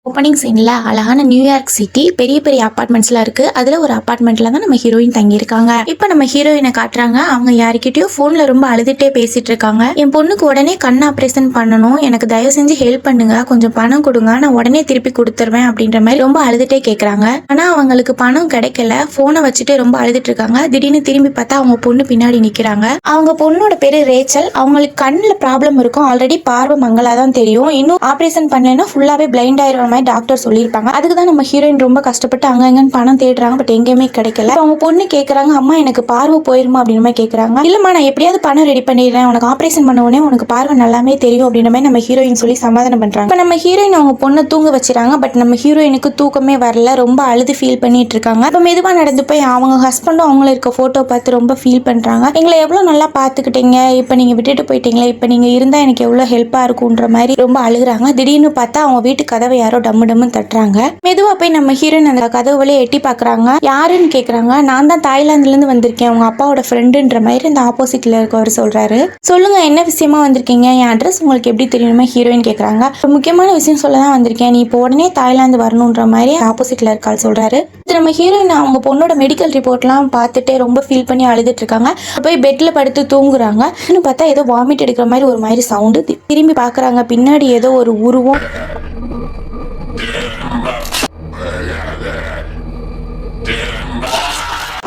Opening சீன்ல அழகான New York city பெரிய பெரிய அபார்ட்மெண்ட்ஸ்லாம் இருக்கு. அதுல ஒரு அபார்ட்மெண்ட்ல தான் நம்ம ஹீரோயின் தங்கி இருக்காங்க. இப்ப நம்ம ஹீரோயினை காட்டுறாங்க. அவங்க யாருக்கிட்டயோ போன்ல ரொம்ப அழுதுட்டே பேசிட்டு இருக்காங்க. என் பொண்ணுக்கு உடனே கண் ஆபரேஷன் பண்ணணும், எனக்கு தயவு செஞ்சு ஹெல்ப் பண்ணுங்க, கொஞ்சம் பணம் கொடுங்க, நான் உடனே திருப்பி கொடுத்துருவேன் அப்படின்ற மாதிரி ரொம்ப அழுதுட்டே கேக்குறாங்க. ஆனா அவங்களுக்கு பணம் கிடைக்கல. போனை வச்சுட்டு ரொம்ப அழுதுட்டு இருக்காங்க. திடீர்னு திரும்பி பார்த்தா அவங்க பொண்ணு பின்னாடி நிக்கிறாங்க. அவங்க பொண்ணோட பேரு ரேச்சல். அவங்களுக்கு கண்ணுல ப்ராப்ளம் இருக்கும். ஆல்ரெடி பார்வை மங்களா தான் தெரியும். இன்னும் ஆபரேஷன் பண்ணலன்னா ஃபுல்லாவே பிளைண்ட் ஆயிரும் டாக்டர் சொல்லியிருப்பாங்க. அதுக்கு தான் நம்ம ஹீரோயின் ரொம்ப கஷ்டப்பட்டு அங்க எங்கன்னு பணம் தேடுறாங்க. பட் எங்கேயுமே கிடைக்கல. அவங்க பொண்ணு கேக்குறாங்க, அம்மா எனக்கு பார்வை போயிருமா அப்படின்னு மாதிரி கேக்குறாங்க. இல்லம்மா நான் எப்படியாவது பணம் ரெடி பண்ணிடுறேன், உனக்கு ஆபரேஷன் பண்ண உடனே உனக்கு பார்வை நல்லாமே தெரியும் அப்படின்ற மாதிரி நம்ம ஹீரோயின் சொல்லி சமாதானம் பண்றாங்க. இப்ப நம்ம ஹீரோயின் அவங்க பொண்ணை தூங்க வச்சுறாங்க. பட் நம்ம ஹீரோயினுக்கு தூக்கமே வரல. ரொம்ப அழுது ஃபீல் பண்ணிட்டு இருக்காங்க. இப்ப மெதுவா நடந்து போய் அவங்க ஹஸ்பண்டும் அவங்கள இருக்க போட்டோ பார்த்து ரொம்ப ஃபீல் பண்றாங்க. எங்களை எவ்வளவு நல்லா பாத்துக்கிட்டீங்க, இப்ப நீங்க விட்டுட்டு போயிட்டீங்களே, இப்ப நீங்க இருந்தா எனக்கு எவ்வளவு ஹெல்ப்பா இருக்கும்ன்ற மாதிரி ரொம்ப அழுகுறாங்க. திடீர்னு பார்த்தா அவங்க வீட்டு கதவை யாரோ டம்மு டம்மு தட்டுறாங்க. மெதுவா போய் நம்ம ஹீரோயின் அந்த கதவு வழியா எட்டி பாக்குறாங்க. யாருன்னு கேக்குறாங்க. நான் தான் தாய்லாந்துல இருந்து வந்திருக்கேன், உங்க அப்பாவோட ஃப்ரெண்டுன்ற மாதிரி இந்த ஆப்போசிட்ல இருக்கவர் சொல்றாரு. சொல்லுங்க என்ன விஷயமா வந்திருக்கீங்க, என் அட்ரஸ் உங்களுக்கு எப்படி தெரியுமா ஹீரோயின் கேக்குறாங்க. முக்கியமான விஷயம் சொல்லதான் வந்திருக்கேன், நீ இப்போ உடனே தாய்லாந்து வரணும்ன்ற மாதிரி ஆப்போசிட்ல இருக்காள் சொல்றாரு. நம்ம ஹீரோயின் அவங்க பொண்ணோட மெடிக்கல் ரிப்போர்ட்லாம் பார்த்துட்டு ரொம்ப ஃபீல் பண்ணி அழுதுட்டு இருக்காங்க. போய் பெட்ல படுத்து தூங்குறாங்க. இன்னும் பார்த்தா ஏதோ வாமிட் எடுக்கிற மாதிரி ஒரு மாதிரி சவுண்டு. திரும்பி பாக்குறாங்க. பின்னாடி ஏதோ ஒரு உருவம்.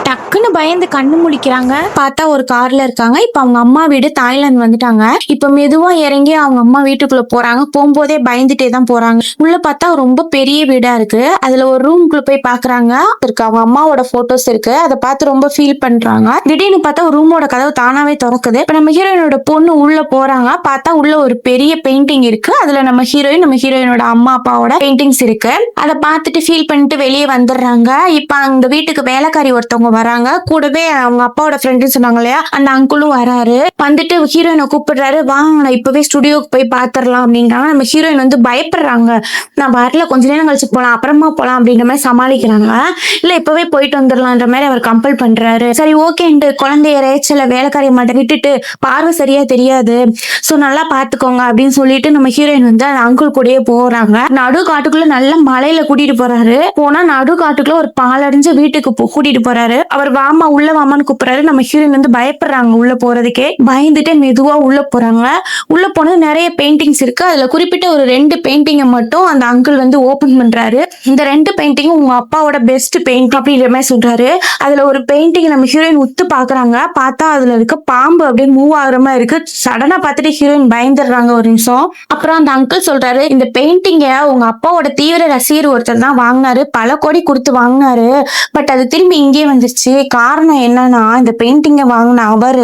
டக்குன்னு பயந்து கண்ணு முழிக்கிறாங்க. பார்த்தா ஒரு கார்ல இருக்காங்க. இப்ப அவங்க அம்மா வீடு தாய்லாந்து வந்துட்டாங்க. இப்ப மெதுவா இறங்கி அவங்க அம்மா வீட்டுக்குள்ள போறாங்க. போகும்போதே பயந்துட்டே தான் போறாங்க. உள்ள பார்த்தா ரொம்ப பெரிய வீடா இருக்கு. அதுல ஒரு ரூம்குள்ள போய் பாக்குறாங்க. அவங்க அம்மாவோட போட்டோஸ் இருக்கு. அதை பார்த்து ரொம்ப ஃபீல் பண்றாங்க. திடீர்னு பார்த்தா ரூமோட கதவு தானாவே திறக்குது. இப்ப நம்ம ஹீரோயினோட பொண்ணு உள்ள போறாங்க. பார்த்தா உள்ள ஒரு பெரிய பெயிண்டிங் இருக்கு. அதுல நம்ம ஹீரோயினோட அம்மா அப்பாவோட பெயிண்டிங்ஸ் இருக்கு. அதை பார்த்துட்டு ஃபீல் பண்ணிட்டு வெளியே வந்துடுறாங்க. இப்ப அந்த வீட்டுக்கு வேலைக்காரி ஒருத்தவங்க வராங்க. கூடவே அவங்க அப்பாவோட ஃப்ரெண்டு சொன்னாங்க இல்லையா, அந்த அங்குளும் வராரு. வந்துட்டு ஹீரோயினை கூப்பிடுறாரு, வாங்க நான் இப்பவே ஸ்டுடியோக்கு போய் பாத்துரலாம் அப்படின்றாங்க. நம்ம ஹீரோயின் வந்து பயப்படுறாங்க. நான் வரல, கொஞ்ச நேரம் கழிச்சு போலாம், அப்புறமா போலாம் அப்படின்ற மாதிரி சமாளிக்கிறாங்க. இல்ல இப்பவே போயிட்டு வந்துடலான்ற மாதிரி அவர் கம்பல் பண்றாரு. சரி ஓகேன்ட்டு குழந்தைய ரேச்சல வேலைக்காரிய மட்டும் விட்டுட்டு, பார்வை சரியா தெரியாது, சோ நல்லா பாத்துக்கோங்க அப்படின்னு சொல்லிட்டு நம்ம ஹீரோயின் வந்து அந்த அங்குள் கூடயே போறாங்க. நடு காட்டுக்குள்ள நல்ல மலையில கூட்டிட்டு போறாரு. போனா நடு காட்டுக்குள்ள ஒரு பாலடைஞ்ச வீட்டுக்கு கூட்டிட்டு போறாரு. அவர் வாமா உள்ள வாமான்னு கூப்பிடுறாரு. நம்ம ஹீரோயின் வந்து பயப்படுறாங்க உள்ள போறதுக்கே. பயந்துட்டே மெதுவா உள்ள போறாங்க. உள்ள போனது நிறைய பெயிண்டிங்ஸ் இருக்கு. அதுல குறிப்பிட்ட ஒரு 2 பெயிண்டிங்கை மட்டும் அந்த அங்கிள் வந்து ஓபன் பண்றாரு. இந்த 2 பெயிண்டிங்கும் உங்க அப்பாவோட பெஸ்ட் பெயிண்ட் அப்படின்ற மாதிரி சொல்றாரு. அதுல ஒரு பெயிண்டிங் நம்ம ஹீரோயின் உத்து பாக்குறாங்க. பார்த்தா அதுல இருக்க பாம்பு அப்படியே மூவ் ஆகுற மாதிரி இருக்கு. சடனா பார்த்துட்டு ஹீரோயின் பயந்துடுறாங்க ஒரு நிமிஷம். அப்புறம் அந்த அங்கிள் சொல்றாரு, இந்த பெயிண்டிங்க உங்க அப்பாவோட தீவிர ரசிகர் ஒருத்தர் தான் வாங்கினாரு, பல கோடி கொடுத்து வாங்கினாரு. பட் அது திரும்பி இங்கே வந்துருச்சு. காரணம் என்னன்னா, இந்த பெயிண்டிங்க வாங்கின அவர்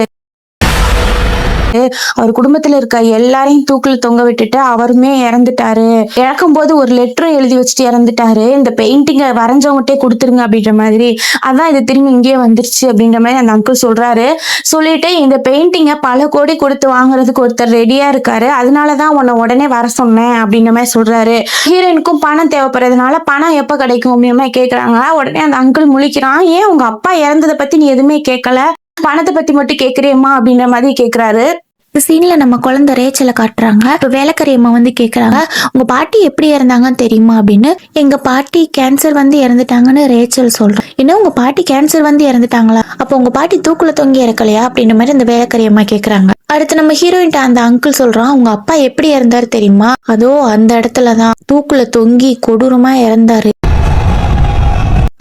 குடும்பத்துல இருக்க எல்லாரையும் தூக்கில் தொங்க விட்டுட்டு அவருமே இறந்துட்டாரு. இறக்கும் போது ஒரு லெட்டரும் எழுதி வச்சுட்டு இறந்துட்டாரு. இந்த பெயிண்டிங்கை வரைஞ்சவங்ககிட்டே கொடுத்துருங்க அப்படின்ற மாதிரி. அதான் இது திரும்பி இங்கே வந்துருச்சு அப்படின்ற மாதிரி அந்த அங்கிள் சொல்றாரு. சொல்லிட்டு இந்த பெயிண்டிங்கை பல கோடி கொடுத்து வாங்குறதுக்கு ஒருத்தர் ரெடியா இருக்காரு, அதனாலதான் உன்னை உடனே வர சொன்னேன் அப்படின்ற மாதிரி சொல்றாரு. ஹீரோயினுக்கும் பணம் தேவைப்படுறதுனால பணம் எப்ப கிடைக்கும் அப்படின்ற மாதிரி கேக்குறாங்க. உடனே அந்த அங்கிள் முழிக்கிறான். ஏன் உங்க அப்பா இறந்ததை பத்தி நீ எதுவுமே கேட்கல, பணத்தை பத்தி மட்டும் கேக்குறியம்மா அப்படின்ற மாதிரி கேக்குறாரு. இந்த சீன்ல நம்ம குழந்தை ரேச்சலை காட்டுறாங்க. இப்ப வேலைக்காரி அம்மா வந்து கேக்குறாங்க, உங்க பாட்டி எப்படி இறந்தாங்கன்னு தெரியுமா அப்படின்னு. எங்க பாட்டி கேன்சர் வந்து இறந்துட்டாங்கன்னு ரேச்சல் சொல்றேன். என்ன உங்க பாட்டி கேன்சர் வந்து இறந்துட்டாங்களா, அப்ப உங்க பாட்டி தூக்குல தொங்கி இறக்கலையா அப்படின்ற மாதிரி இந்த வேலைக்காரி அம்மா கேக்குறாங்க. அடுத்து நம்ம ஹீரோயின்ட்ட அந்த அங்கிள் சொல்றான், உங்க அப்பா எப்படி இறந்தாரு தெரியுமா, அதோ அந்த இடத்துலதான் தூக்குல தொங்கி கொடூரமா இறந்தாரு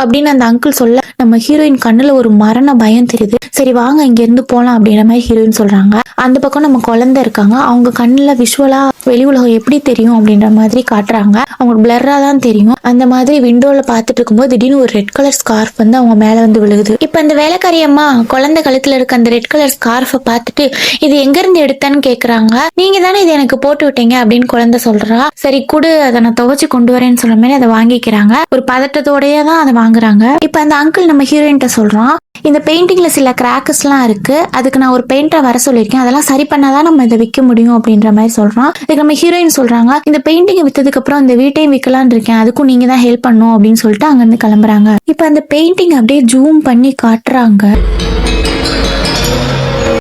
அப்படின்னு அந்த அங்கிள் சொல்ல நம்ம ஹீரோயின் கண்ணுல ஒரு மரண பயம் தெரியுது. சரி வாங்க இங்க இருந்து போலாம் அப்படின்ற மாதிரி ஹீரோயின் சொல்றாங்க. அந்த பக்கம் நம்ம குழந்தை இருக்காங்க. அவங்க கண்ணுல விஷுவலா வெளி உலகம் எப்படி தெரியும் அப்படின்ற மாதிரி காட்டுறாங்க. அவங்க பிளர்ரா தான் தெரியும். அந்த மாதிரி விண்டோல பாத்துட்டு இருக்கும்போது திடீர்னு ஒரு ரெட் கலர் ஸ்கார்ஃப் வந்து அவங்க மேல வந்து விழுகுது. இப்ப அந்த வேலைக்காரி அம்மா குழந்தை கழுத்துல இருக்க அந்த ரெட் கலர் ஸ்கார்ஃபை பார்த்துட்டு இது எங்க இருந்து எடுத்தேன்னு கேக்குறாங்க. நீங்க தானே இது எனக்கு போட்டு விட்டீங்க அப்படின்னு குழந்தை சொல்றா. சரி குடு, அதை நான் துவைச்சு கொண்டு வரேன்னு சொல்ற மாதிரி அதை வாங்கிக்கிறாங்க. ஒரு பதட்டத்தோடயே தான் அதை வாங்குறாங்க. இப்ப அந்த அங்கிள் நம்ம ஹீரோயின்ட்ட சொல்றான், இந்த பெயிண்டிங்ல சில கிராக்கஸ் எல்லாம் இருக்கு, அதுக்கு நான் ஒரு பெயிண்டரை வர சொல்லியிருக்கேன், அதெல்லாம் சரி பண்ணாதான் நம்ம இதை விற்க முடியும் அப்படின்ற மாதிரி சொல்றான். இதுக்கு நம்ம ஹீரோயின் சொல்றாங்க, இந்த பெயிண்டிங்கை வித்ததுக்கு அப்புறம் இந்த வீட்டையும் விற்கலான்னு இருக்கேன், அதுக்கும் நீங்க தான் ஹெல்ப் பண்ணும் அப்படின்னு சொல்லிட்டு அங்க இருந்து கிளம்புறாங்க. இப்ப அந்த பெயிண்டிங் அப்படியே ஜூம் பண்ணி காட்டுறாங்க.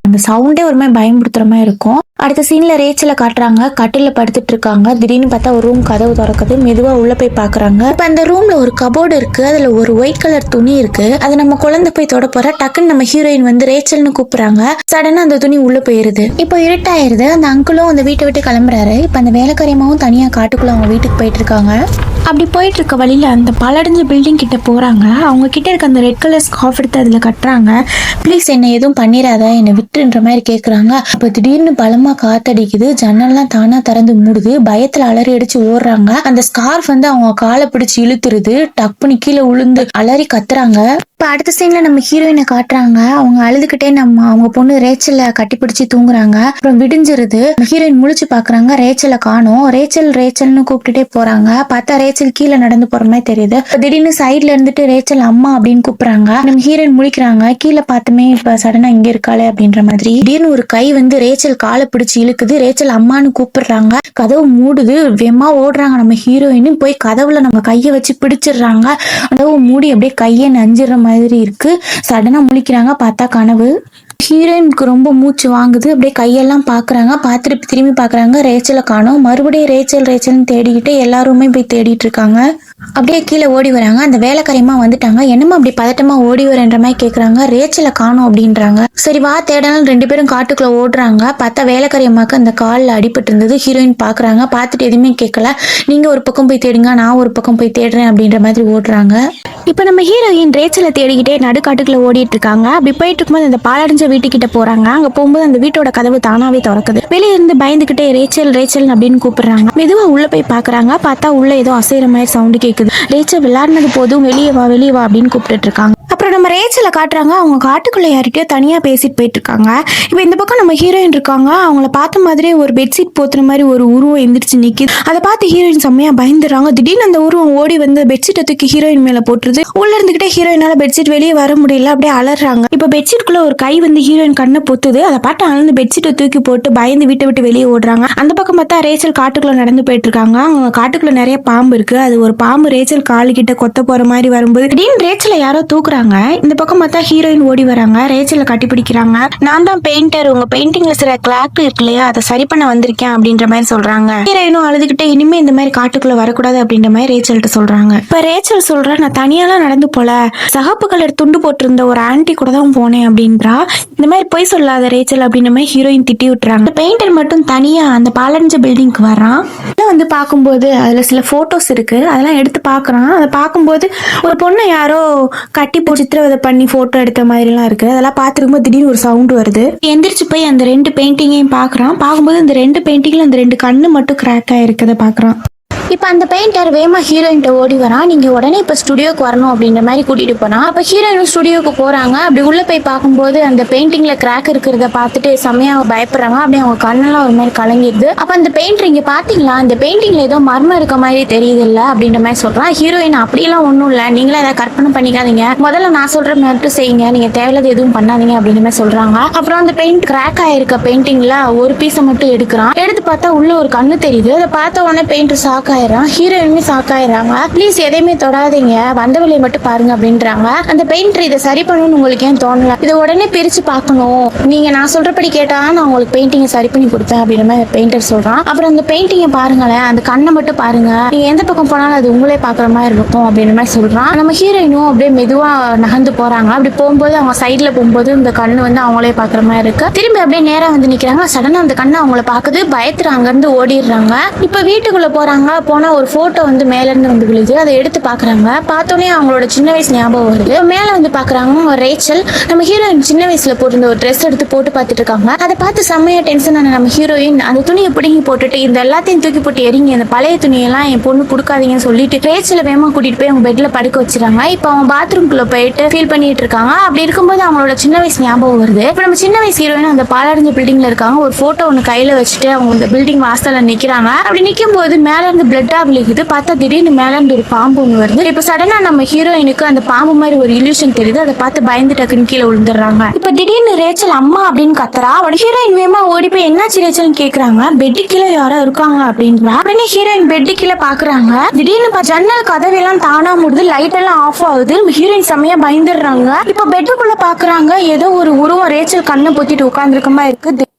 அந்த சவுண்டே ஒரு மாதிரி பயமுறுத்துற மாதிரி இருக்கும். அடுத்த சீன்ல ரேச்சலை காட்டுறாங்க. கட்டில படுத்துட்டு இருக்காங்க. திடீர்னு பார்த்தா ஒரு ரூம் கதவு திறக்குது. மெதுவா உள்ள போய் பாக்குறாங்க. இப்ப அந்த ரூம்ல ஒரு கபோர்டு இருக்கு. அதுல ஒரு ஒயிட் கலர் துணி இருக்கு. அது நம்ம குழந்தை போய் தொட போற டக்குன்னு நம்ம ஹீரோயின் வந்து ரேச்சல்னு கூப்பிடுறாங்க. சடனா அந்த துணி உள்ள போயிருது. இப்போ இருட்டாயிருது. அந்த அங்கிளும் அந்த வீட்டை விட்டு கிளம்புறாரு. இப்ப அந்த வேலைக்காரியமாவும் தனியா காட்டுக்குள்ள அவங்க வீட்டுக்கு போயிட்டு இருக்காங்க. அப்படி போயிட்டு இருக்க வழியில அந்த பலடைஞ்ச பில்டிங் கிட்ட போறாங்க. அவங்க கிட்ட இருக்க அந்த ரெட் கலர் ஸ்கார்ஃப் எடுத்து அதுல கட்டுறாங்க. ப்ளீஸ் என்ன எதுவும் பண்ணிடாத, என்னை விட்டுன்ற மாதிரி கேக்குறாங்க. அப்ப திடீர்னு பலமா காத்தடிக்குது. ஜன்னல்லாம் தானா திறந்து மூடுது. பயத்துல அலறி அடிச்சு ஓடுறாங்க. அந்த ஸ்கார்ஃப் வந்து அவங்க காலை பிடிச்சு இழுத்துருது. டப்புனு கீழே உளுந்து அலறி கத்துறாங்க. இப்ப அடுத்த சீன்ல நம்ம ஹீரோயினை காட்டுறாங்க. அவங்க அழுதுகிட்டே அவங்க பொண்ணு ரேச்சலை கட்டி பிடிச்சி தூங்குறாங்க. அப்புறம் விடிஞ்சிருது. ஹீரோயின் முழிச்சு பாக்குறாங்க. ரேச்சலை காணோம். ரேச்சல்னு கூப்பிட்டுட்டே போறாங்க. பார்த்தா ரேச்சல் கீழே நடந்து போற மாதிரி தெரியுது. திடீர்னு சைட்ல இருந்துட்டு ரேச்சல் அம்மா அப்படின்னு கூப்பிடுறாங்க. நம்ம ஹீரோயின் முழிக்கிறாங்க. கீழே பார்த்துமே இப்ப சடனா இங்க இருக்காளே அப்படின்ற மாதிரி. திடீர்னு ஒரு கை வந்து ரேச்சல் காலை பிடிச்சு இழுக்குது. ரேச்சல் அம்மான்னு கூப்பிடுறாங்க. கதவு மூடுது. வெமா ஓடுறாங்க. நம்ம ஹீரோயின் போய் கதவுல நம்ம கையை வச்சு பிடிச்சிடுறாங்க. கதவு மூடி அப்படியே கையை நஞ்சிடுற மாதிரி இருக்கு. சடனா முழிக்கிறாங்க. பார்த்தா கனவு. ஹீரோயினுக்கு ரொம்ப மூச்சு வாங்குது. அப்படியே கையெல்லாம் பாக்குறாங்க. பார்த்துட்டு திரும்பி பாக்குறாங்க. ரேச்சலை காணோம். மறுபடியும் ரேச்சல்னு தேடிக்கிட்டு எல்லாருமே போய் தேடிட்டு இருக்காங்க. அப்படியே கீழே ஓடி வராங்க. அந்த வேலைக்காரியமா வந்துட்டாங்க. என்னமா அப்படி பதட்டமா ஓடி வரன்ற மாதிரி கேக்குறாங்க. ரேச்சலை காணோம் அப்படின்றாங்க. சரி வா தேடலாம். 2 பேரும் காட்டுக்குள்ள ஓடுறாங்க. பார்த்தா வேலைக்காரியமாக்கு அந்த காலில் அடிபட்டு இருந்தது. ஹீரோயின் பாக்குறாங்க. பார்த்துட்டு எதுவுமே கேட்கல. நீங்க ஒரு பக்கம் போய் தேடுங்க, நான் ஒரு பக்கம் போய் தேடுறேன் அப்படின்ற மாதிரி ஓடுறாங்க. இப்ப நம்ம ஹீரோயின் ரேச்சலை தேடிக்கிட்டே நடுக்காட்டுக்குள்ள ஓடிட்டு இருக்காங்க. அப்படி போயிட்டு இருக்கும்போது அந்த பாலடைஞ்ச வீட்டுக்கிட்ட போறாங்க. அங்க போகும்போது அந்த வீட்டோட கதவு தானாவே திறக்குது. வெளியே இருந்து பயந்துகிட்டே ரேச்சல் அப்படின்னு கூப்பிடுறாங்க. மெதுவா உள்ள போய் பாக்குறாங்க. பார்த்தா உள்ள ஏதோ அசைற மாதிரி சவுண்டு கேக்குது. ரேச்சல் விளையாடுனது போதும், வெளியே வா அப்படின்னு கூப்பிட்டு இருக்காங்க. அப்புறம் நம்ம ரேச்சலை காட்டுறாங்க. அவங்க காட்டுக்குள்ள யார்கிட்டயோ தனியா பேசிட்டு போயிட்டு இருக்காங்க. இப்ப இந்த பக்கம் நம்ம ஹீரோயின் இருக்காங்க. அவங்கள பார்த்த மாதிரியே ஒரு பெட்ஷீட் போத்துற மாதிரி ஒரு உருவம் எந்திரிச்சு நிக்குது. அதை பார்த்து ஹீரோயின் செம்மையா பயந்துறாங்க. திடீர்னு அந்த உருவம் ஓடி வந்து பெட்ஷீட்டை தூக்கி ஹீரோயின் மேல போட்டுருது. உள்ள இருந்துகிட்டே ஹீரோயினால பெட்ஷீட் வெளியே வர முடியல. அப்படியே அலறாங்க. இப்ப பெட்ஷீட்குள்ள ஒரு கை வந்து ஹீரோயின் கண்ணை பொத்துது. அதை பார்த்து அழுந்து பெட்ஷீட்டை தூக்கி போட்டு பயந்து வீட்டை விட்டு வெளியே ஓடுறாங்க. அந்த பக்கம் பார்த்தா ரேச்சல் காட்டுக்குள்ள நடந்து போயிட்டு இருக்காங்க. அவங்க காட்டுக்குள்ள நிறைய பாம்பு இருக்கு. அது ஒரு பாம்பு ரேச்சல் காலு கிட்ட கொத்த போற மாதிரி வரும்போது திடீர்னு ரேச்சலை யாரோ தூக்குறாங்க. இந்த பக்கம் பார்த்தா ஹீரோயின் ஓடி வராங்க. ரேச்சலை கட்டி பிடிக்கிறாங்க. நான் தான் பெயிண்டர், உங்க பெயிண்டிங்ல சில கிராக் இருக்கு இல்லையா, அதை சரி பண்ண வந்திருக்கேன் அப்படின்ற மாதிரி சொல்றாங்க. ஹீரோயினும் அழுதுகிட்டே இனிமே இந்த மாதிரி காட்டுக்குள்ள வரக்கூடாது அப்படின்ற மாதிரி ரேச்சல்கிட்ட சொல்றாங்க. இப்ப ரேச்சல் சொல்ற, நான் தனியாலாம் நடந்து போல, சகப்பு கலர் துண்டு போட்டிருந்த ஒரு ஆன்டி கூட தான் போனேன் அப்படின்றா. இந்த மாதிரி போய் சொல்லாத ரேச்சல் அப்படின்ற மாதிரி ஹீரோயின் திட்டி விட்டுறாங்க. பெயிண்டர் மட்டும் தனியா அந்த பாலடைஞ்ச பில்டிங்க்கு வரான். வந்து பார்க்கும்போது அதுல சில போட்டோஸ் இருக்கு. அதெல்லாம் எடுத்து பாக்குறான். அதை பார்க்கும்போது ஒரு பொண்ணை யாரோ கட்டி சித்திரவதை பண்ணி போட்டோ எடுத்த மாதிரி எல்லாம் இருக்கு. அதெல்லாம் பார்த்துருக்கும்போது திடீர்னு ஒரு சவுண்ட் வருது. எந்திரிச்சு போய் அந்த 2 பெயிண்டிங்கையும் பாக்குறான். பார்க்கும்போது அந்த 2 பெயிண்டிங்ல அந்த 2 கண்ணு மட்டும் கிராக் ஆயிருக்கதை பாக்குறான். இப்ப அந்த பெயிண்டர் வேமா ஹீரோயின் ஓடி வரான். நீங்க உடனே இப்ப ஸ்டுடியோக்கு வரணும் அப்படின்ற மாதிரி கூட்டிட்டு போனான். அப்ப ஹீரோயின் ஸ்டுடியோக்கு போறாங்க. அப்படி உள்ள போய் பார்க்கும்போது அந்த பெயிண்டிங்ல கிராக் இருக்கிறத பார்த்துட்டு செம்மையா பயப்படுறாங்க. அப்படியே அவங்க கண்ணெல்லாம் ஒரு மாதிரி கலங்கிடுது. அப்ப அந்த பெயிண்டர், இங்க பாத்தீங்களா, அந்த பெயிண்டிங்ல ஏதோ மர்மம் இருக்க மாதிரி தெரியுது இல்ல அப்படின்ற மாதிரி சொல்றான். ஹீரோயின் அப்படியெல்லாம் ஒண்ணும் இல்ல, நீங்களே அதை கற்பனை பண்ணிக்காதீங்க, முதல்ல நான் சொல்ற மட்டும் செய்யுங்க, நீங்க தேவையில்லாத எதுவும் பண்ணாதீங்க அப்படின்ற மாதிரி சொல்றாங்க. அப்புறம் அந்த பெயிண்ட் கிராக் ஆயிருக்க பெயிண்டிங்ல ஒரு பீஸை மட்டும் எடுக்கிறான். எடுத்து பார்த்தா உள்ள ஒரு கண்ணு தெரியுது. அதை பார்த்த உடனே பெயிண்டர் ஷாக் ஹீரோயினுமே ஷாக் ஆயிடுறாங்க. ப்ளீஸ் எதையுமே தொடாதீங்க, வந்த வழியை மட்டும் பாருங்க அப்படின்றாங்க. அந்த பெயிண்டர், இதை சரி பண்ணணும்னு உங்களுக்கு ஏன் தோணல, இதை உடனே பிரிச்சு பார்க்கணும், நீங்க நான் சொல்றபடி கேட்டா நான் உங்களுக்கு பெயிண்டிங்கை சரி பண்ணி கொடுத்தேன் அப்படின்ற மாதிரி பெயிண்டர் சொல்றான். அப்புறம் அந்த பெயிண்டிங்கை பாருங்களேன், அந்த கண்ணை மட்டும் பாருங்க, நீங்க எந்த பக்கம் போனாலும் அது உங்களே பாக்குற மாதிரி இருக்கும் அப்படின்ற மாதிரி சொல்றான். நம்ம ஹீரோயினும் அப்படியே மெதுவா நகர்ந்து போறாங்க. அப்படி போகும்போது அவங்க சைட்ல போகும்போது இந்த கண்ணு வந்து அவங்களே பாக்குற மாதிரி இருக்கு. திரும்பி அப்படியே நேரா வந்து நிக்கிறாங்க. சடனா அந்த கண்ணு அவங்கள பாக்குது. பயத்துல அங்க இருந்து ஓடிடுறாங்க. இப்ப வீட்டுக்குள்ள போறாங்க. போனா ஒரு போட்டோ வந்து மேல இருந்து வந்து விழுது. அதை எடுத்து பாக்குறாங்க. பார்த்தோன்னே அவங்களோட சின்ன வயசு ஞாபகம் வருது. மேல வந்து பாக்குறாங்க ரேச்சல் நம்ம ஹீரோயின் சின்ன வயசுல போட்டிருந்த ஒரு ட்ரெஸ் எடுத்து போட்டு பார்த்துட்டு இருக்காங்க. அதை பார்த்து செம்மையா டென்ஷன் ஆன நம்ம ஹீரோயின் அந்த துணியை பிடிங்கி போட்டுட்டு, இந்த எல்லாத்தையும் தூக்கி போட்டு எரிங்க, இந்த பழைய துணியெல்லாம் என் பொண்ணு கொடுக்காதீங்கன்னு சொல்லிட்டு ரேச்சலை வேகமா கூட்டிட்டு போய் அவங்க பெட்ல படுக்க வச்சிருக்காங்க. இப்ப அவங்க பாத்ரூம்குள்ள போயிட்டு ஃபீல் பண்ணிட்டு இருக்காங்க. அப்படி இருக்கும்போது அவங்களோட சின்ன வயசு ஞாபகம் வருது. இப்ப நம்ம சின்ன வயசு ஹீரோயின் அந்த பாலடைஞ்ச பில்டிங்ல இருக்காங்க. ஒரு போட்டோ ஒன்னு கையில வச்சுட்டு அவங்க இந்த பில்டிங் வாசல்ல நிக்கிறாங்க. அப்படி நிக்கும் போது மேல இருந்து பிளட்டா விழுகுது. பார்த்தா திடீர்னு மேல இருந்து ஒரு பாம்பு ஒன்று வருது. இப்ப சடனா நம்ம ஹீரோயினுக்கு அந்த பாம்பு மாதிரி ஒரு இல்யூஷன் தெரியுது. அதை பார்த்து பயந்து டக்குன்னு கீழே விழுந்துடுறாங்க. இப்ப திடீர்னு ரேச்சல் அம்மா அப்படின்னு கத்துறா. அவட ஹீரோயின் வேகமா ஓடி போய் என்னாச்சு ரேச்சல்னு கேக்குறாங்க. பெட்டு கீழே யாரோ இருக்காங்க அப்படின்றா. உடனே ஹீரோயின் பெட்டு கீழே பாக்குறாங்க. திடீர்னு ஜன்னல் கதவெல்லாம் தானா மூடுது. லைட் எல்லாம் ஆஃப் ஆகுது. ஹீரோயின் செம்மையா பயந்துடுறாங்க. இப்ப பெட்டுக்குள்ள பாக்குறாங்க ஏதோ ஒரு உருவம் ரேச்சல் கண்ணை பொத்திட்டு உட்கார்ந்துருக்க மாதிரி இருக்கு.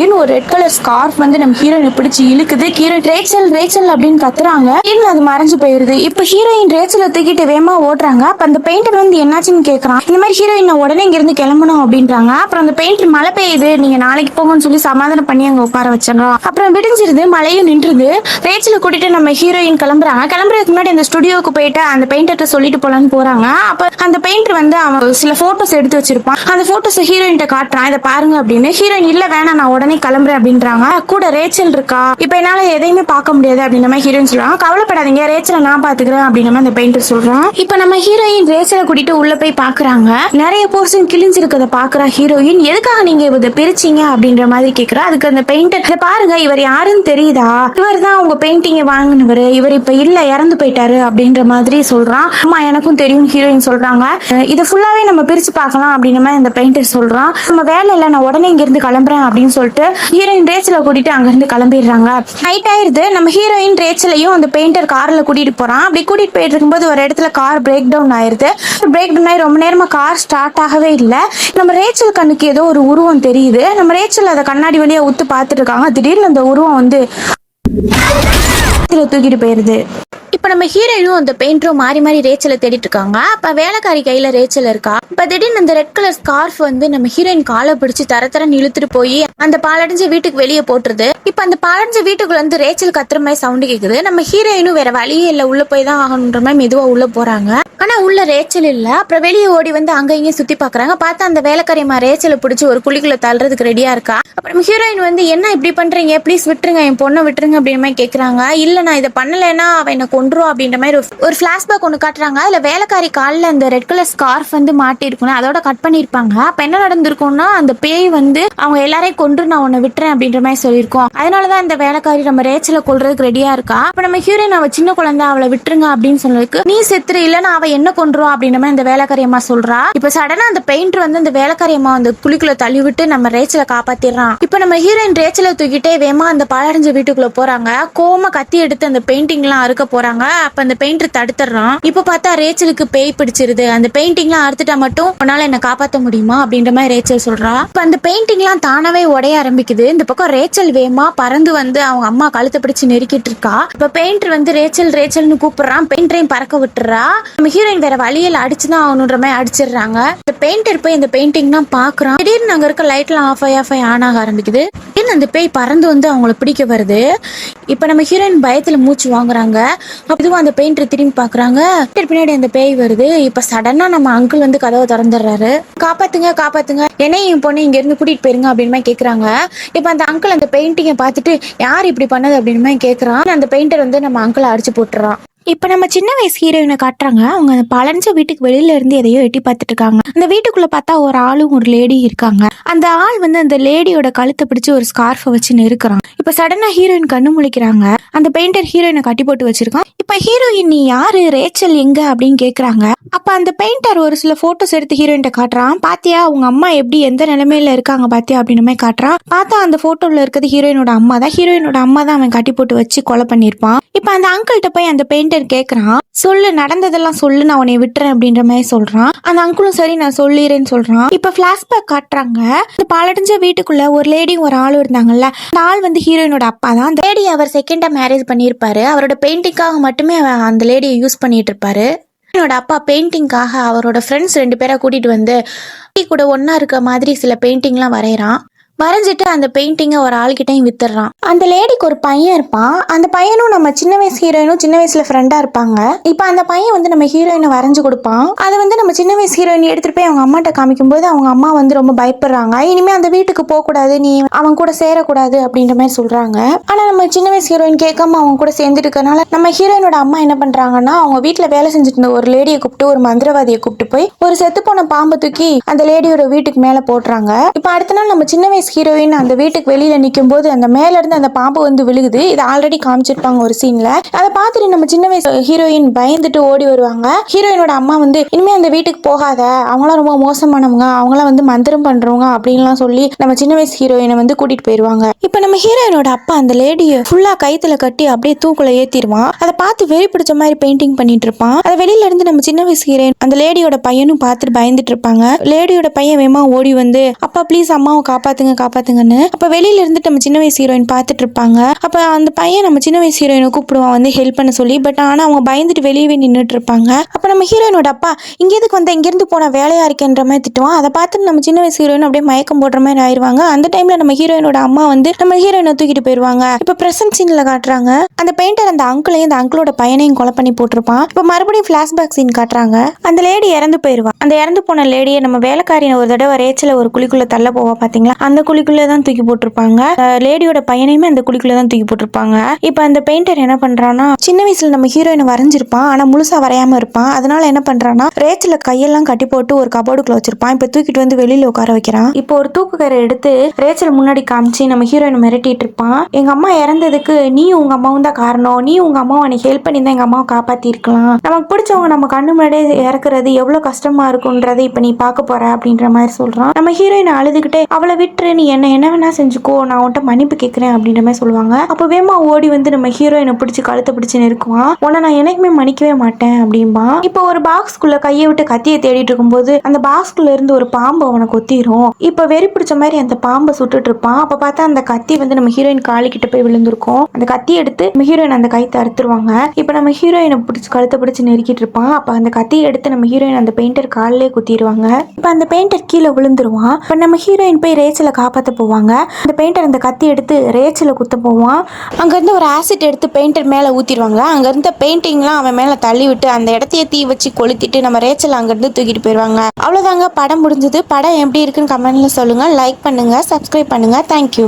திடீர்னு ஒரு ரெட் கலர் ஸ்கார்ஃப் வந்து நம்ம ஹீரோயினை பிடிச்சி இழுக்குது. ஹீரோயின் ரேச்சல் ரேச்சல் அப்படின்னு கத்துறாங்க. திடீர்னு அது மறைஞ்சு போயிருது. இப்ப ஹீரோயின் ரேச்சலை தூக்கிட்டு வேகமா ஓடுறாங்க. அப்ப அந்த பெயிண்டர் வந்து என்னாச்சுன்னு கேக்குறான். இந்த மாதிரி ஹீரோயின் நான் உடனே இங்க இருந்து கிளம்பணும் அப்படின்றாங்க. அப்புறம் அந்த பெயிண்டர் மழை பெய்யுது, நீங்க நாளைக்கு போங்கன்னு சொல்லி சமாதானம் பண்ணி அங்க உட்கார வச்சிடறான். அப்புறம் விடிஞ்சிருது, மழையும் நின்றுது. ரேச்சலை கூட்டிட்டு நம்ம ஹீரோயின் கிளம்புறாங்க. கிளம்புறதுக்கு முன்னாடி அந்த ஸ்டுடியோக்கு போயிட்டு அந்த பெயிண்டர்ட்ட சொல்லிட்டு போலான்னு போறாங்க. அப்ப அந்த பெயிண்டர் வந்து அவன் சில போட்டோஸ் எடுத்து வச்சிருப்பான். அந்த போட்டோஸ் ஹீரோயின் காட்டுறான், இதை பாருங்க அப்படின்னு. ஹீரோயின் இல்ல வேணாம் நான் உடனே கிளம்புறேன் அப்படின்றாங்க. கூட ரேச்சல் இருக்கா, இப்ப என்னால எதையுமே பார்க்க முடியாது அப்படின்ற மாதிரி ஹீரோயின் சொல்றாங்க. கவலைப்படாதீங்க, ரேச்சலை நான் பாத்துக்கிறேன் அப்படின்ற மாதிரி அந்த பெயிண்டர் சொல்றான். இப்ப நம்ம ஹீரோயின் ரேச்சலை கூட்டிட்டு உள்ள போய் பாக்குறாங்க. நிறைய போர்ஷன் கிழிஞ்சிருக்கத பாக்குறா ஹீரோயின். எதுக்காக நீங்க இதை பிரிச்சீங்க அப்படின்ற மாதிரி கேக்குறா. அதுக்கு அந்த பெயிண்டர் பாருங்க இவர் யாருன்னு தெரியுதா, இவர் தான் உங்க பெயிண்டிங்க வாங்கினவர், இவர் இப்ப இல்ல இறந்து போயிட்டாரு அப்படின்ற மாதிரி சொல்றான். அம்மா எனக்கும் தெரியும் ஹீரோயின் சொல்றாங்க. இதை ஃபுல்லாவே நம்ம பிரிச்சு பார்க்கலாம் அப்படின்ற மாதிரி அந்த பெயிண்டர் சொல்றான். நம்ம வேலை இல்ல நான் உடனே இங்க இருந்து கிளம்புறேன் அப்படின்னு சொல்லிட்டு ஹீரோயின் ரேச்சலை கூட்டிட்டு அங்க இருந்து கிளம்பிடுறாங்க. நைட் ஆயிருது. நம்ம ஹீரோயின் ரேச்சலையும் அந்த பெயிண்டர் கார்ல கூட்டிட்டு போறான். அப்படி கூட்டிட்டு போயிட்டு இருக்கும்போது ஒரு இடத்துல கார் பிரேக் டவுன் ஆயிருது. பிரேக் டவுன் ஆகி ரொம்ப நேரமா கார் ஸ்டார்ட் ஆகவே இல்லை. நம்ம ரேச்சல் கண்ணுக்கு ஏதோ ஒரு உருவம் தெரியுது. நம்ம ரேச்சல் அதை கண்ணாடி வழியா உத்து பார்த்துட்டு இருக்காங்க. திடீர்னு அந்த உருவம் வந்து தூக்கிட்டு போயிருது. இப்ப நம்ம ஹீரோயினும் அந்த பெயிண்டரும் மாறி மாறி ரேச்சலை தேடிட்டு இருக்காங்க. அப்ப வேலைக்காரி கையில ரேச்சல் இருக்கா. இப்ப திடீர்னு அந்த ரெட் கலர் ஸ்கார்ஃப் வந்து நம்ம ஹீரோயின் காலை பிடிச்சு தரத்தரன்னு இழுத்துட்டு போய் அந்த பாலடைஞ்ச வீட்டுக்கு வெளியே போட்டுருது. இப்ப அந்த பாலடைஞ்ச வீட்டுக்குள்ள வந்து ரேச்சல் கத்துற மாதிரி சவுண்டு கேக்குது. நம்ம ஹீரோயினும் வேற வழியே இல்ல, உள்ள போய் தான் ஆகணுன்ற மாதிரி மெதுவா உள்ள போறாங்க. ஆனா உள்ள ரேச்சல் இல்ல. அப்புறம் வெளியே ஓடி வந்து அங்க இங்கேயும் சுத்தி பாக்குறாங்க. பார்த்தா அந்த வேலைக்காரியமா ரேச்சலை பிடிச்சி ஒரு குழிக்குள்ள தள்ளுறதுக்கு ரெடியா இருக்கா. அப்புறம் ஹீரோயின் வந்து என்ன இப்படி பண்றீங்க, ப்ளீஸ் விட்டுருங்க, என் பொண்ணை விட்டுருங்க அப்படின்ற மாதிரி கேக்குறாங்க. இல்ல நான் இதை பண்ணலைன்னா அவ என்ன கொன்றுவா அப்படின்ற மாதிரி ஒரு பிளாஷ்பேக் ஒன்று காட்டுறாங்க. அதுல வேலைக்காரி காலில் அந்த ரெட் கலர் ஸ்கார்ஃப் வந்து மாட்டிருக்கணும், அதோட கட் பண்ணிருப்பாங்க. அப்ப என்ன நடந்திருக்கும்னா அந்த பேய் வந்து அவங்க எல்லாரையும் கொன்று நான் உன்னை விட்டுறேன் அப்படின்ற மாதிரி சொல்லியிருக்கோம். அதனாலதான் இந்த வேலைக்காரி நம்ம ரேச்சலை கொல்றதுக்கு ரெடியா இருக்கா. அப்ப நம்ம ஹீரோயின் அவ சின்ன குழந்தை, அவளை விட்டுருங்க அப்படின்னு சொன்னதுக்கு நீ செத்துரு இல்லைன்னா அவ என்ன கொன்றுவா அப்படின்ற மாதிரி இந்த வேலைக்காரி அம்மா சொல்றா. இப்ப சடனா அந்த பெயிண்டர் வந்து அந்த வேலைக்காரி அம்மா அந்த குழிக்குள்ள தள்ளி விட்டு நம்ம ரேச்சலை காப்பாத்திடுறான். இப்ப நம்ம ஹீரோயின் ரேச்சலை தூக்கிட்டே வேமா அந்த பாலடைஞ்ச வீட்டுக்குள்ள போறாங்க. கோம கத்தி எடுத்து அந்த பெயிண்டிங் எல்லாம் அறுக்க போறாங்க. அப்ப அந்த பெயிண்டர் தடுத்துறான். இப்ப பார்த்தா ரேச்சலுக்கு பேய் பிடிச்சிருது. அந்த பெயிண்டிங் எல்லாம் அறுத்துட்டா மட்டும் உன்னால என்ன காப்பாற்ற முடியுமா அப்படின்ற மாதிரி ரேச்சல் சொல்றா. இப்ப அந்த பெயிண்டிங் எல்லாம் தானாவே உடைய ஆரம்பிக்குது. இந்த பக்கம் ரேச்சல் வேமா பறந்து வந்து அவங்க அம்மா கழுத்தை பிடிச்சு நெருக்கிட்டு இருக்கா. இப்ப பெயிண்டர் வந்து ரேச்சல் ரேச்சல்னு கூப்பிடுறான். பெயிண்டரையும் பறக்க விட்டுறா. நம்ம ஹீரோயின் வேற வழியில அடிச்சுதான் ஆகணுன்ற மாதிரி அடிச்சிடுறாங்க. இந்த பெயிண்டர் போய் இந்த பெயிண்டிங் எல்லாம் பாக்குறான். திடீர்னு அங்க இருக்க லைட் எல்லாம் ஆஃப் ஆகி ஆன் ஆக ஆரம்பிக்குது. அந்த பேய் பறந்து வந்து அவங்கள பிடிக்க வருது. இப்ப நம்ம ஹீரோயின் பயத்துல மூச்சு வாங்குறாங்க. இதுவும் அந்த பெயிண்டர் திரும்பி பாக்குறாங்க. பின்னாடி அந்த பேய் வருது. இப்ப சடனா நம்ம அங்கிள் வந்து கதவை திறந்துடுறாரு. காப்பாத்துங்க காப்பாத்துங்க, என்னையும் பொண்ணு இங்க இருந்து கூட்டிட்டு போயிருங்க அப்படின்னு மாதிரி கேக்குறாங்க. இப்ப அந்த அங்கிள் அந்த பெயிண்டிங்கை பார்த்துட்டு யார் இப்படி பண்ணது அப்படின்னு மாதிரி கேக்குறான். அந்த பெயிண்டர் வந்து நம்ம அங்கிளை அடிச்சு போட்டுறான். இப்ப நம்ம சின்ன வயசு ஹீரோயினை காட்டுறாங்க. அவங்க அந்த பழஞ்ச வீட்டுக்கு வெளியில இருந்து எதையோ எட்டி பார்த்துட்டு இருக்காங்க. அந்த வீட்டுக்குள்ள பார்த்தா ஒரு ஆளும் ஒரு லேடி இருக்காங்க. அந்த ஆள் வந்து அந்த லேடியோட கழுத்தை பிடிச்சு ஒரு ஸ்கார்ஃபை வச்சு நெருக்குறான். இப்ப சடனா ஹீரோயின் கண்ணு முழிக்கிறாங்க. அந்த பெயிண்டர் ஹீரோயினை கட்டி போட்டு வச்சிருக்கான். இப்ப ஹீரோயின் நீ யாரு, ரேச்சல் எங்க அப்படின்னு கேக்குறாங்க. அப்ப அந்த பெயிண்டர் ஒரு சில போட்டோஸ் எடுத்து ஹீரோயின் காட்டுறான். பாத்தியா உங்க அம்மா எப்படி எந்த நிலைமையில இருக்காங்க பாத்தியா அப்படின்னு மாதிரி காட்டுறான். பார்த்தா அந்த போட்டோல இருக்கிறது ஹீரோயினோட அம்மா தான். ஹீரோயினோட அம்மா தான் அவன் கட்டி போட்டு வச்சு கொலை பண்ணிருப்பான். இப்ப அந்த அங்கிள்கிட்ட போய் அந்த பெயிண்டர் கேக்குறான், சொல்லு நடந்ததெல்லாம் சொல்லு, நான் உன்னை விட்டுறேன் அப்படின்ற மாதிரி சொல்றான். அந்த அங்கிளும் சரி நான் சொல்லிடுறேன்னு சொல்றான். இப்ப பிளாஷ்பேக் காட்டுறாங்க. இந்த பாலடைஞ்ச வீட்டுக்குள்ள ஒரு லேடியும் ஒரு ஆளும் இருந்தாங்கல்ல. அந்த ஆள் வந்து ஹீரோயினோட அப்பா தான். அந்த லேடி அவர் செகண்டா மேரேஜ் பண்ணிருப்பாரு. அவரோட பெயிண்டிங்காக மட்டுமே அந்த லேடியை யூஸ் பண்ணிட்டு இருப்பாரு. என்னோட அப்பா பெயிண்டிங்காக அவரோட ஃப்ரெண்ட்ஸ் 2 பேரை கூட்டிட்டு வந்து கூட ஒன்னா இருக்க மாதிரி சில பெயிண்டிங்லாம் வரைகிறான். வரைஞ்சிட்டு அந்த பெயிண்டிங்கை ஒரு ஆள்கிட்டையும் வித்துடுறான். அந்த லேடிக்கு ஒரு பையன் இருப்பான். அந்த பையனும் நம்ம சின்ன வயசு ஹீரோயினும் சின்ன வயசுல ஃப்ரெண்டா இருப்பாங்க. இப்ப அந்த பையன் வந்து நம்ம ஹீரோயினை வரைஞ்சு கொடுப்பான். அதை வந்து நம்ம சின்ன வயசு ஹீரோயின் எடுத்துட்டு போய் அவங்க அம்மாட்ட காமிக்கும் போது அவங்க அம்மா வந்து ரொம்ப பயப்படுறாங்க. இனிமே அந்த வீட்டுக்கு போக கூடாது, நீ அவன் கூட சேரக்கூடாது அப்படின்ற மாதிரி சொல்றாங்க. ஆனா நம்ம சின்ன வயசு ஹீரோயின் கேட்காம அவங்க கூட சேர்ந்துட்டு இருக்கனால நம்ம ஹீரோயினோட அம்மா என்ன பண்றாங்கன்னா அவங்க வீட்டுல வேலை செஞ்சுட்டு இருந்த ஒரு லேடியை கூப்பிட்டு, ஒரு மந்திரவாதியை கூப்பிட்டு போய் ஒரு செத்து போன பாம்பை தூக்கி அந்த லேடியோட வீட்டுக்கு மேல போடுறாங்க. இப்ப அடுத்த நாள் நம்ம சின்ன வயசு ஹீரோயின் அந்த வீட்டுக்கு வெளியில நிக்கும் போது அந்த மேல இருந்து அந்த பாம்பு வந்து விழுகுது. இது ஆல்ரெடி காமிச்சிருப்பாங்க ஒரு சீன்ல. அதை பார்த்துட்டு நம்ம சின்ன வயசு ஹீரோயின் பயந்துட்டு ஓடி வருவாங்க. ஹீரோயினோட அம்மா வந்து இனிமே அந்த வீட்டுக்கு போகாத, அவங்களாம் ரொம்ப மோசமானவங்க, அவங்களாம் வந்து மந்திரம் பண்றவங்க அப்படின்லாம் சொல்லி நம்ம சின்ன வயசு ஹீரோயினை வந்து கூட்டிட்டு போயிருவாங்க. இப்ப நம்ம ஹீரோயினோட அப்பா அந்த லேடியை ஃபுல்லா கைத்துல கட்டி அப்படியே தூக்குல ஏத்திடுவான். அதை பார்த்து வெறி பிடிச்ச மாதிரி பெயிண்டிங் பண்ணிட்டு இருப்பான். அதை வெளியில இருந்து நம்ம சின்ன வயசு ஹீரோயின் அந்த லேடியோட பையனும் பார்த்துட்டு பயந்துட்டு இருப்பாங்க. லேடியோட பையன் வேமா ஓடி வந்து அப்பா ப்ளீஸ் அம்மாவை காப்பாத்துங்க காப்பாத்துங்கன்னு. அப்ப வெளியில இருந்துட்டு நம்ம சின்ன வயசு ஹீரோயின் பார்த்துட்டு இருப்பாங்க. அப்ப அந்த பையன் நம்ம சின்ன வயசு ஹீரோயினை கூப்பிடுவான் வந்து ஹெல்ப் பண்ண சொல்லி. பட் ஆனா அவங்க பயந்துட்டு வெளியவே நின்றுட்டு இருப்பாங்க. அப்ப நம்ம ஹீரோயினோட அப்பா இங்க எதுக்கு வந்த, இங்க இருந்து போன வேலையா இருக்கேன்ற மாதிரி திட்டுவான். அதை பார்த்துட்டு நம்ம சின்ன வயசு ஹீரோயின் அப்படியே மயக்கம் போடுற மாதிரி ஆயிருவாங்க. அந்த டைம்ல நம்ம ஹீரோயினோட அம்மா வந்து நம்ம ஹீரோயினை தூக்கிட்டு போயிருவாங்க. இப்ப பிரசன்ட் சீன்ல காட்டுறாங்க அந்த பெயிண்டர் அந்த அங்கிளையும் அந்த அங்கிளோட பையனையும் கொலை பண்ணி போட்டிருப்பான். இப்ப மறுபடியும் பிளாஷ்பேக் சீன் காட்டுறாங்க. அந்த லேடி இறந்து போயிருவா. அந்த இறந்து போன லேடியை நம்ம வேலைக்காரியை ஒரு தடவை ரேச்சல ஒரு குழிக்குள்ள தள்ள போவா பாத்தீங்களா, அந்த குழிக்குள்ள தான் தூக்கி போட்டிருப்பாங்க. லேடியோட பையனையுமே அந்த குழிக்குள்ள தான் தூக்கி போட்டிருப்பாங்க. இப்ப அந்த பெயிண்டர் என்ன பண்றான்னா, சின்ன வயசுல நம்ம ஹீரோயினை வரைஞ்சிருப்பான், ஆனா முழுசா வரையாம இருப்பான். அதனால என்ன பண்றான்னா ரேச்சல கையெல்லாம் கட்டி போட்டு ஒரு கபோர்டுக்குள்ள வச்சிருப்பான். இப்ப தூக்கிட்டு வந்து வெளியில உட்கார வைக்கிறான். இப்போ ஒரு தூக்குக்கரை எடுத்து ரேச்சல் முன்னாடி காமிச்சு நம்ம ஹீரோயினை மிரட்டிட்டு இருப்பான். எங்க அம்மா இறந்ததுக்கு நீ உங்க அம்மாவும் தான் காரணம், நீ உங்க அம்மாவை எனக்கு ஹெல்ப் பண்ணி தான் எங்க அம்மாவை காப்பாத்தி இருக்கலாம். நமக்கு பிடிச்சவங்க நம்ம கண்ணு முன்னாடியே இறக்குறது எவ்வளவு கஷ்டமா இருக்கும்ன்றதை இப்ப நீ பார்க்க போற அப்படின்ற மாதிரி சொல்றான். நம்ம ஹீரோயின் அழுதுகிட்டே அவளை விட்டுரு, நீ என்ன வேணா செஞ்சுக்கோ, நான் உன்கிட்ட மன்னிப்பு கேட்கிறேன் அப்படின்ற மாதிரி சொல்லுவாங்க. அப்ப வேமா ஓடி வந்து நம்ம ஹீரோயினை பிடிச்சி கழுத்தை பிடிச்சு நெருக்குவான். உன்னை நான் எனக்குமே மன்னிக்கவே மாட்டேன் அப்படின்பா. இப்போ ஒரு பாக்ஸ்குள்ள கையை விட்டு கத்தியை தேடிட்டு இருக்கும்போது அந்த பாக்ஸ்குள்ள இருந்து ஒரு பாம்பு அவனை கொத்திரும். இப்ப வெறி பிடிச்ச மாதிரி அந்த பாம்பை சுட்டுட்டு இருப்பான். அப்ப பார்த்தா அந்த கத்தி வந்து நம்ம ஹீரோயின் காலி கிட்ட போய் விழுந்திருக்கும். அந்த கத்தி எடுத்து நம்ம ஹீரோயின் அந்த கைத்தை அறுத்துருவாங்க. இப்ப நம்ம ஹீரோயினை பிடிச்சி கழுத்தை பிடிச்சு நெருக்கிட்டு இருப்பான். அப்ப அந்த கத்தியை எடுத்து நம்ம ஹீரோயின் அந்த பெயிண்டர் காலிலே குத்திடுவாங்க. இப்ப அந்த பெயிண்டர் கீழே விழுந்துருவான். இப்ப நம்ம ஹீரோயின் போய் ரேச்சலை காப்பாற்ற போவாங்க. அந்த பெயிண்டர் அந்த கத்தி எடுத்து ரேச்சலை குத்த போவான். அங்க இருந்து ஒரு ஆசிட் எடுத்து பெயிண்டர் மேல ஊத்திடுவாங்க. அங்க இருந்த பெயிண்டிங்லாம் அவன் மேல தள்ளி விட்டு அந்த இடத்தையே தீ வச்சு கொளுத்திட்டு நம்ம ரேச்சல் அங்க இருந்து தூக்கிட்டு போயிருவாங்க. அவ்வளவுதாங்க, படம் முடிஞ்சது. படம் எப்படி இருக்குன்னு கமெண்ட்ல சொல்லுங்க. லைக் பண்ணுங்க, சப்ஸ்கிரைப் பண்ணுங்க. தேங்க்யூ.